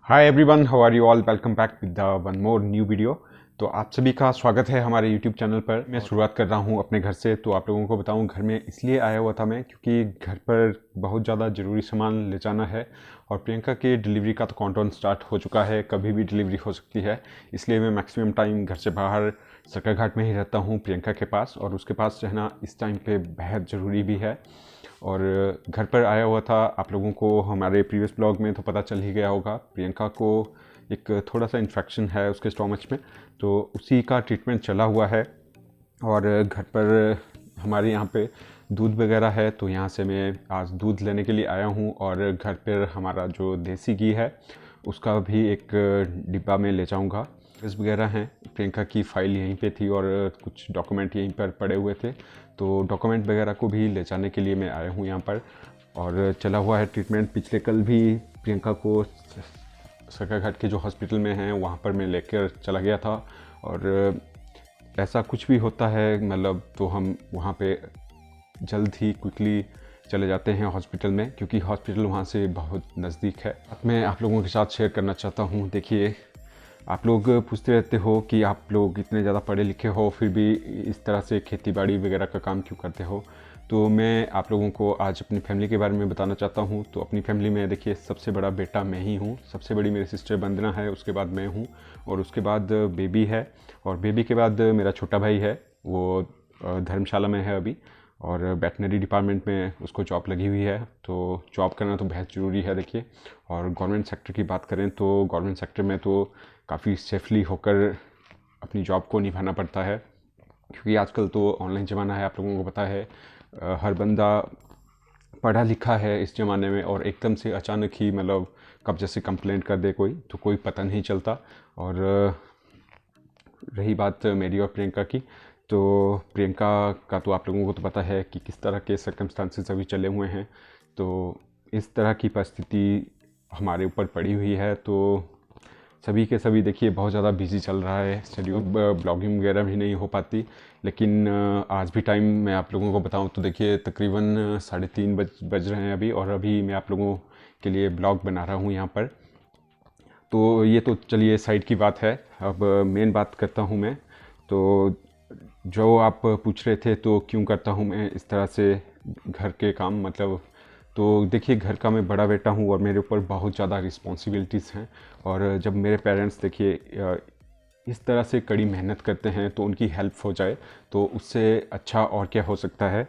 Hi everyone, how are you all. Welcome back with the one more new video. तो आप सभी का स्वागत है हमारे यूट्यूब चैनल पर। मैं शुरुआत कर रहा हूं अपने घर से। तो आप लोगों को बताऊं, घर में इसलिए आया हुआ था मैं क्योंकि घर पर बहुत ज़्यादा ज़रूरी सामान ले जाना है और प्रियंका के डिलीवरी का तो काउंटडाउन स्टार्ट हो चुका है, कभी भी डिलीवरी हो सकती है। इसलिए मैं मैक्सिमम टाइम घर से बाहर सरकाघाट में ही रहता हूँ प्रियंका के पास, और उसके पास रहना इस टाइम पे बेहद ज़रूरी भी है। और घर पर आया हुआ था। आप लोगों को हमारे प्रीवियस ब्लॉग में तो पता चल ही गया होगा, प्रियंका को एक थोड़ा सा इन्फेक्शन है उसके स्टोमच में, तो उसी का ट्रीटमेंट चला हुआ है। और घर पर हमारे यहाँ पे दूध वगैरह है, तो यहाँ से मैं आज दूध लेने के लिए आया हूँ। और घर पर हमारा जो देसी घी है उसका भी एक डिब्बा में ले जाऊँगा। इस वगैरह हैं, प्रियंका की फ़ाइल यहीं पे थी और कुछ डॉक्यूमेंट यहीं पर पड़े हुए थे, तो डॉक्यूमेंट वगैरह को भी ले जाने के लिए मैं आया हूँ यहाँ पर। और चला हुआ है ट्रीटमेंट। पिछले कल भी प्रियंका को सरकाघाट के जो हॉस्पिटल में हैं वहाँ पर मैं लेकर चला गया था। और ऐसा कुछ भी होता है मतलब, तो हम वहाँ पे जल्द ही क्विकली चले जाते हैं हॉस्पिटल में, क्योंकि हॉस्पिटल वहाँ से बहुत नज़दीक है। मैं आप लोगों के साथ शेयर करना चाहता हूँ। देखिए, आप लोग पूछते रहते हो कि आप लोग इतने ज़्यादा पढ़े लिखे हो फिर भी इस तरह से खेती बाड़ी वगैरह का काम क्यों करते हो। तो मैं आप लोगों को आज अपनी फैमिली के बारे में बताना चाहता हूँ। तो अपनी फैमिली में देखिए, सबसे बड़ा बेटा मैं ही हूँ, सबसे बड़ी मेरी सिस्टर वंदना है, उसके बाद मैं हूँ, और उसके बाद बेबी है, और बेबी के बाद मेरा छोटा भाई है, वो धर्मशाला में है अभी, और वेटनरी डिपार्टमेंट में उसको जॉब लगी हुई है। तो जॉब करना तो बहुत ज़रूरी है देखिए। और गवर्नमेंट सेक्टर की बात करें तो गवर्नमेंट सेक्टर में तो काफ़ी सेफली होकर अपनी जॉब को निभाना पड़ता है, क्योंकि आजकल तो ऑनलाइन ज़माना है, आप लोगों को पता है। हर बंदा पढ़ा लिखा है इस ज़माने में, और एकदम से अचानक ही मतलब कब जैसे कंप्लेंट कर दे कोई, तो कोई पता नहीं चलता। और रही बात मेरी और प्रियंका की, तो प्रियंका का तो आप लोगों को तो पता है कि किस तरह के सर्कमस्टांसेस अभी चले हुए हैं। तो इस तरह की परिस्थिति हमारे ऊपर पड़ी हुई है। तो सभी के सभी देखिए बहुत ज़्यादा बिजी चल रहा है शेड्यूल, ब्लॉगिंग वगैरह भी नहीं हो पाती। लेकिन आज भी टाइम मैं आप लोगों को बताऊं तो देखिए तकरीबन 3:30 बज रहे हैं अभी, और अभी मैं आप लोगों के लिए ब्लॉग बना रहा हूं यहाँ पर। तो ये तो चलिए साइड की बात है। अब मेन बात करता हूँ मैं। तो जो आप पूछ रहे थे तो क्यों करता हूँ मैं इस तरह से घर के काम, मतलब तो देखिए, घर का मैं बड़ा बेटा हूँ और मेरे ऊपर बहुत ज़्यादा रिस्पॉन्सिबिलिटीज़ हैं। और जब मेरे पेरेंट्स देखिए इस तरह से कड़ी मेहनत करते हैं तो उनकी हेल्प हो जाए तो उससे अच्छा और क्या हो सकता है।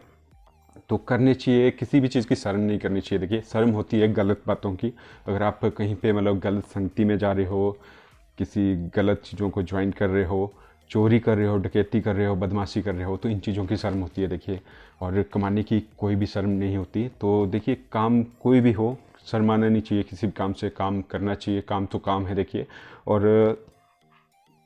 तो करनी चाहिए, किसी भी चीज़ की शर्म नहीं करनी चाहिए। देखिए, शर्म होती है गलत बातों की। अगर आप कहीं पे मतलब गलत संगति में जा रहे हो, किसी गलत चीज़ों को ज्वाइन कर रहे हो, चोरी कर रहे हो, डकैती कर रहे हो, बदमाशी कर रहे हो, तो इन चीज़ों की शर्म होती है देखिए। और कमाने की कोई भी शर्म नहीं होती। तो देखिए, काम कोई भी हो, शर्माना नहीं चाहिए किसी भी काम से, काम करना चाहिए। काम तो काम है देखिए। और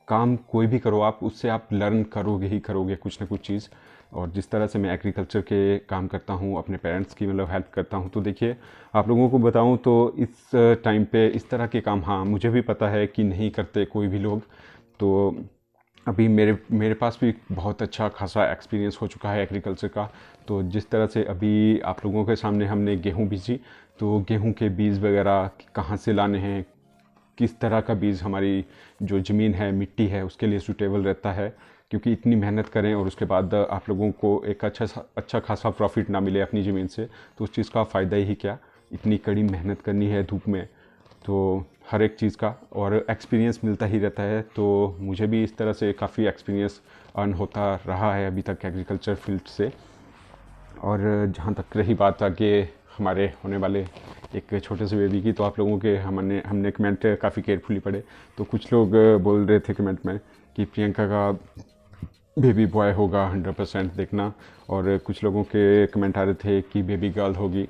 काम कोई भी करो आप, उससे आप लर्न करोगे ही करोगे कुछ ना कुछ चीज़। और जिस तरह से मैं एग्रीकल्चर के काम करता हूँ, अपने पेरेंट्स की मतलब हेल्प करता हूँ, तो देखिए आप लोगों को बताऊँ तो इस टाइम पे इस तरह के काम, हाँ मुझे भी पता है कि नहीं करते कोई भी लोग। तो अभी मेरे मेरे पास भी बहुत अच्छा खासा एक्सपीरियंस हो चुका है एग्रीकल्चर का। तो जिस तरह से अभी आप लोगों के सामने हमने गेहूँ बीजी, तो गेहूँ के बीज वगैरह कहाँ से लाने हैं, किस तरह का बीज हमारी जो ज़मीन है, मिट्टी है, उसके लिए सूटेबल रहता है। क्योंकि इतनी मेहनत करें और उसके बाद आप लोगों को एक अच्छा खासा प्रॉफिट ना मिले अपनी ज़मीन से, तो उस चीज़ का फ़ायदा ही क्या। इतनी कड़ी मेहनत करनी है धूप में, तो हर एक चीज़ का और एक्सपीरियंस मिलता ही रहता है। तो मुझे भी इस तरह से काफ़ी एक्सपीरियंस अर्न होता रहा है अभी तक एग्रीकल्चर फील्ड से। और जहाँ तक रही बात आगे हमारे होने वाले एक छोटे से बेबी की, तो आप लोगों के हमने कमेंट काफ़ी केयरफुली पढ़े। तो कुछ लोग बोल रहे थे कमेंट में कि प्रियंका का बेबी बॉय होगा 100% देखना, और कुछ लोगों के कमेंट आ रहे थे कि बेबी गर्ल होगी,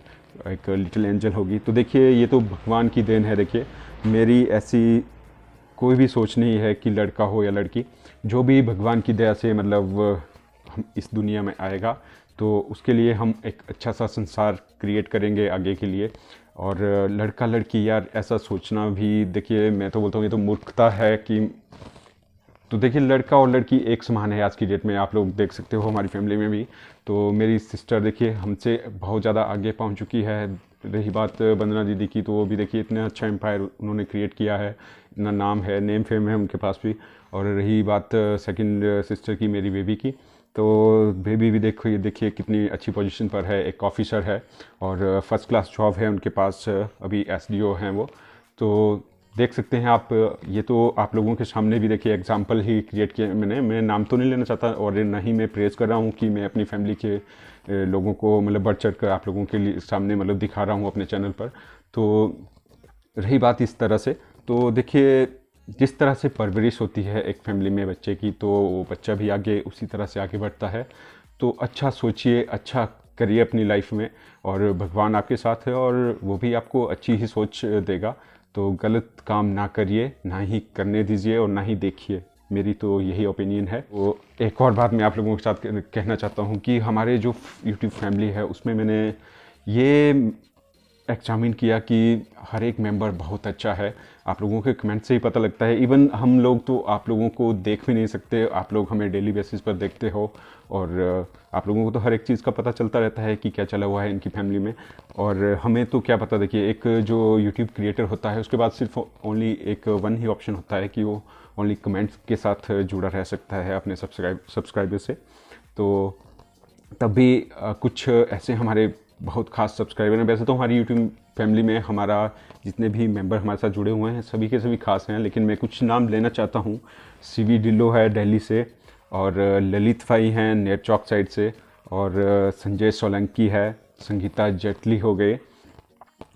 एक लिटिल एंजल होगी। तो देखिए, ये तो भगवान की देन है। देखिए, मेरी ऐसी कोई भी सोच नहीं है कि लड़का हो या लड़की, जो भी भगवान की दया से मतलब हम इस दुनिया में आएगा, तो उसके लिए हम एक अच्छा सा संसार क्रिएट करेंगे आगे के लिए। और लड़का लड़की यार ऐसा सोचना भी देखिए, मैं तो बोलता हूँ ये तो मूर्खता है कि, तो देखिए लड़का और लड़की एक समान है आज की डेट में, आप लोग देख सकते हो हमारी फैमिली में भी। तो मेरी सिस्टर देखिए हमसे बहुत ज़्यादा आगे पहुंच चुकी है, रही बात वंदना दीदी की, तो वो भी देखिए इतना अच्छा एम्पायर उन्होंने क्रिएट किया है, इतना नाम है, नेम फेम है उनके पास भी। और रही बात सेकंड सिस्टर की, मेरी बेबी की, तो बेबी भी देखो, ये देखिए कितनी अच्छी पोजीशन पर है, एक ऑफिसर है और फर्स्ट क्लास जॉब है उनके पास, अभी एसडीओ हैं वो। तो देख सकते हैं आप, ये तो आप लोगों के सामने भी देखिए एग्जाम्पल ही क्रिएट किया मैं नाम तो नहीं लेना चाहता और ना ही मैं प्रेज़ कर रहा हूँ कि मैं अपनी फैमिली के लोगों को मतलब बढ़ चढ़ कर आप लोगों के लिए सामने मतलब दिखा रहा हूँ अपने चैनल पर। तो रही बात इस तरह से, तो देखिए जिस तरह से परवरिश होती है एक फैमिली में बच्चे की, तो वो बच्चा भी आगे उसी तरह से आगे बढ़ता है। तो अच्छा सोचिए, अच्छा करिए अपनी लाइफ में, और भगवान आपके साथ है और वो भी आपको अच्छी ही सोच देगा। तो गलत काम ना करिए, ना ही करने दीजिए और ना ही देखिए, मेरी तो यही ओपिनियन है। तो एक और बात मैं आप लोगों के साथ कहना चाहता हूँ कि हमारे जो यूट्यूब फैमिली है उसमें मैंने ये एग्जामिन किया कि हर एक मेंबर बहुत अच्छा है। आप लोगों के कमेंट से ही पता लगता है, इवन हम लोग तो आप लोगों को देख भी नहीं सकते, आप लोग हमें डेली बेसिस पर देखते हो और आप लोगों को तो हर एक चीज़ का पता चलता रहता है कि क्या चला हुआ है इनकी फैमिली में। और हमें तो क्या पता, देखिए एक जो यूट्यूब क्रिएटर होता है उसके बाद सिर्फ ओनली एक वन ही ऑप्शन होता है कि वो ओनली कमेंट्स के साथ जुड़ा रह सकता है अपने सब्सक्राइबर से। तो तब भी कुछ ऐसे हमारे बहुत खास सब्सक्राइबर हैं। वैसे तो हमारी यूट्यूब फैमिली में हमारा जितने भी मेंबर हमारे साथ जुड़े हुए हैं सभी के सभी खास हैं, लेकिन मैं कुछ नाम लेना चाहता हूँ। सीवी ढिल्लो है दिल्ली से, और ललित भाई हैं नेर चौक साइड से, और संजय सोलंकी है, संगीता जेटली हो गए,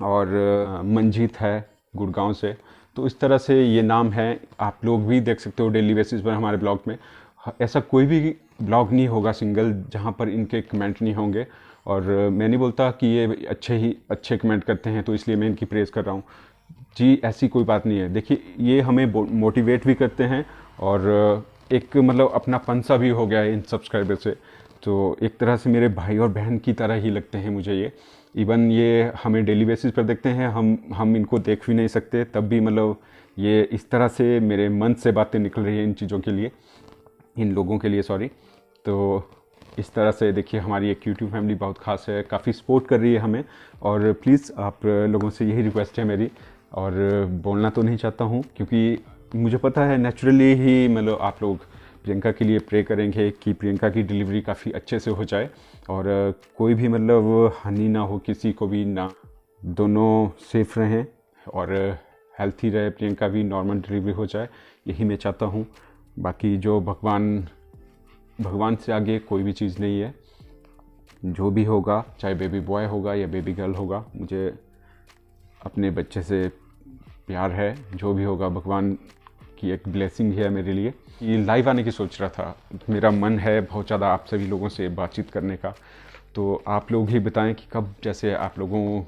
और मंजीत है गुड़गांव से। तो इस तरह से ये नाम है, आप लोग भी देख सकते हो डेली बेसिस पर हमारे ब्लॉग में। ऐसा कोई भी ब्लॉग नहीं होगा सिंगल जहाँ पर इनके कमेंट नहीं होंगे। और मैं नहीं बोलता कि ये अच्छे कमेंट करते हैं तो इसलिए मैं इनकी प्रेज़ कर रहा हूँ जी, ऐसी कोई बात नहीं है। देखिए ये हमें मोटिवेट भी करते हैं और एक मतलब अपनापन सा भी हो गया है इन सब्सक्राइबर से। तो एक तरह से मेरे भाई और बहन की तरह ही लगते हैं मुझे ये। इवन ये हमें डेली बेसिस पर देखते हैं, हम इनको देख भी नहीं सकते, तब भी मतलब ये इस तरह से मेरे मन से बातें निकल रही हैं इन चीज़ों के लिए, इन लोगों के लिए, सॉरी। तो इस तरह से देखिए हमारी एक यूट्यूब फैमिली बहुत खास है, काफ़ी सपोर्ट कर रही है हमें। और प्लीज़ आप लोगों से यही रिक्वेस्ट है मेरी, और बोलना तो नहीं चाहता हूँ क्योंकि मुझे पता है नेचुरली ही मतलब आप लोग प्रियंका के लिए प्रे करेंगे कि प्रियंका की डिलीवरी काफ़ी अच्छे से हो जाए और कोई भी मतलब हानि ना हो किसी को भी, ना दोनों सेफ रहें और हेल्थी रहे, प्रियंका भी नॉर्मल डिलीवरी हो जाए, यही मैं चाहता हूँ। बाकी जो भगवान से आगे कोई भी चीज़ नहीं है। जो भी होगा, चाहे बेबी बॉय होगा या बेबी गर्ल होगा, मुझे अपने बच्चे से प्यार है। जो भी होगा भगवान की एक ब्लेसिंग है मेरे लिए। ये लाइव आने की सोच रहा था, मेरा मन है बहुत ज़्यादा आप सभी लोगों से बातचीत करने का। तो आप लोग ही बताएं कि कब जैसे आप लोगों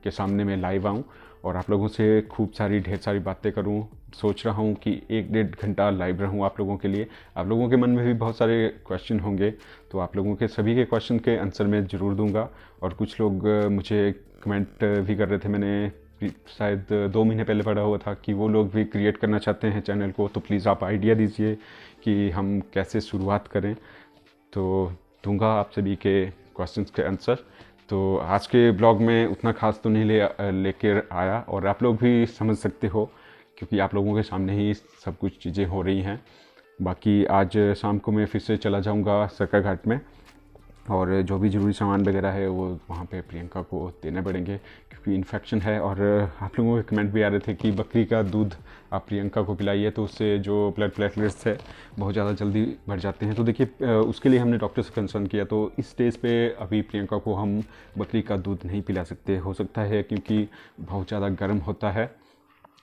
के सामने मैं लाइव आऊँ और आप लोगों से खूब सारी ढेर सारी बातें करूँ। सोच रहा हूँ कि 1-1.5 घंटा लाइव रहूँ आप लोगों के लिए। आप लोगों के मन में भी बहुत सारे क्वेश्चन होंगे, तो आप लोगों के सभी के क्वेश्चन के आंसर मैं ज़रूर दूंगा। और कुछ लोग मुझे कमेंट भी कर रहे थे, मैंने शायद 2 महीने पहले पढ़ा हुआ था कि वो लोग भी क्रिएट करना चाहते हैं चैनल को, तो प्लीज़ आप आइडिया दीजिए कि हम कैसे शुरुआत करें। तो दूंगा आप सभी के क्वेश्चंस के आंसर। तो आज के ब्लॉग में उतना खास तो नहीं लेकर आया, और आप लोग भी समझ सकते हो क्योंकि आप लोगों के सामने ही सब कुछ चीज़ें हो रही हैं। बाकी आज शाम को मैं फिर से चला जाऊंगा सरका घाट में, और जो भी ज़रूरी सामान वगैरह है वो वहाँ पे प्रियंका को देने पड़ेंगे क्योंकि इन्फेक्शन है। और आप लोगों के कमेंट भी आ रहे थे कि बकरी का दूध आप प्रियंका को पिलाइए तो उससे जो ब्लड प्लेटलेट्स है बहुत ज़्यादा जल्दी बढ़ जाते हैं। तो देखिए उसके लिए हमने डॉक्टर से कंसर्न किया, तो इस स्टेज पे अभी प्रियंका को हम बकरी का दूध नहीं पिला सकते, हो सकता है क्योंकि बहुत ज़्यादा गर्म होता है।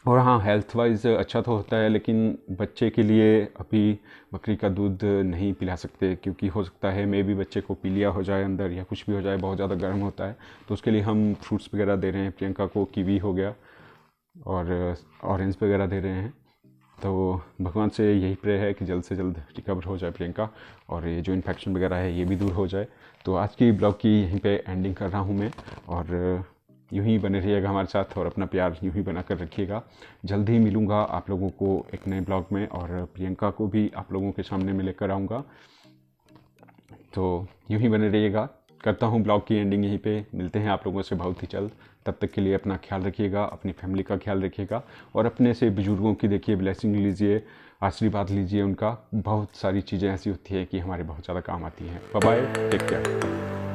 और हाँ, हेल्थ वाइज अच्छा तो होता है, लेकिन बच्चे के लिए अभी बकरी का दूध नहीं पिला सकते क्योंकि हो सकता है मे भी बच्चे को पीलिया हो जाए अंदर या कुछ भी हो जाए, बहुत ज़्यादा गर्म होता है। तो उसके लिए हम फ्रूट्स वगैरह दे रहे हैं प्रियंका को, कीवी हो गया और ऑरेंज वगैरह दे रहे हैं। तो भगवान से यही प्रे है कि जल्द से जल्द रिकवर हो जाए प्रियंका और ये जो इन्फेक्शन वगैरह है ये भी दूर हो जाए। तो आज की ब्लॉग की यहीं पे एंडिंग कर रहा हूँ मैं, और यूं ही बने रहिएगा हमारे साथ और अपना प्यार यूं ही बना कर रखिएगा। जल्द ही मिलूँगा आप लोगों को एक नए ब्लॉग में, और प्रियंका को भी आप लोगों के सामने में लेकर आऊँगा। तो यूं ही बने रहिएगा। करता हूँ ब्लॉग की एंडिंग यहीं पे, मिलते हैं आप लोगों से बहुत ही जल्द। तब तक के लिए अपना ख्याल रखिएगा, अपनी फैमिली का ख्याल रखिएगा और अपने से बुज़ुर्गों की देखिए ब्लेसिंग लीजिए, आशीर्वाद लीजिए उनका। बहुत सारी चीज़ें ऐसी होती है कि हमारे बहुत ज़्यादा काम आती हैं। Bye bye, take care.